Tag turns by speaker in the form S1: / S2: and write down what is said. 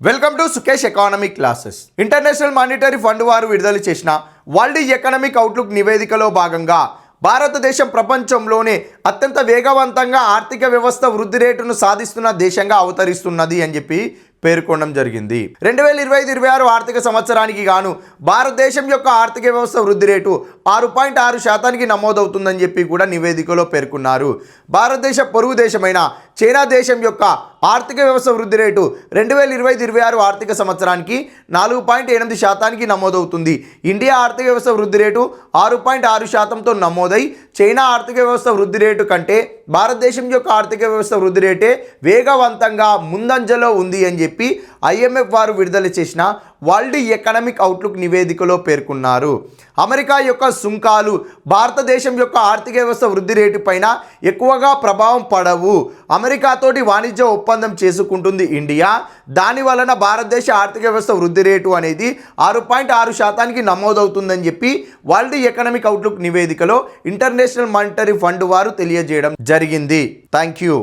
S1: Welcome to Sukesh economic classes. International monetary fund వారు విడుదల చేసిన వరల్డ్ ఎకనామిక్ అవుట్లుక్ నివేదికలో భాగంగా భారతదేశం ప్రపంచంలోనే అత్యంత వేగవంతంగా ఆర్థిక వ్యవస్థ వృద్ధి రేటును సాధిస్తున్న దేశంగా అవతరిస్తున్నది అని చెప్పి పేర్కొనడం జరిగింది. 2025-26 ఆర్థిక సంవత్సరానికి గాను భారతదేశం యొక్క ఆర్థిక వ్యవస్థ వృద్ధి రేటు 6.6% నమోదవుతుందని చెప్పి కూడా నివేదికలో పేర్కొన్నారు. భారతదేశ పొరుగు దేశమైన చైనా దేశం యొక్క ఆర్థిక వ్యవస్థ వృద్ధి రేటు 2025-26 ఆర్థిక సంవత్సరానికి 4.8% నమోదవుతుంది. ఇండియా ఆర్థిక వ్యవస్థ వృద్ధి రేటు 6.6%తో నమోదై చైనా ఆర్థిక వ్యవస్థ వృద్ధి రేటు కంటే భారతదేశం యొక్క ఆర్థిక వ్యవస్థ వృద్ధి రేటే వేగవంతంగా ముందంజలో ఉంది అని చెప్పి IMF వారు విడుదల చేసిన వరల్డ్ ఎకనామిక్ అవుట్లుక్ నివేదికలో పేర్కొన్నారు. అమెరికా యొక్క సుంకాలు భారతదేశం యొక్క ఆర్థిక వ్యవస్థ వృద్ధి రేటు పైన ఎక్కువగా ప్రభావం పడవు. అమెరికాతోటి వాణిజ్య ఒప్పందం చేసుకుంటుంది ఇండియా. దాని వలన భారతదేశ ఆర్థిక వ్యవస్థ వృద్ధి రేటు అనేది 6.6% నమోదవుతుందని చెప్పి వరల్డ్ ఎకనామిక్ అవుట్లుక్ నివేదికలో ఇంటర్నేషనల్ మానిటరీ ఫండ్ వారు తెలియజేయడం జరిగింది. Thank you.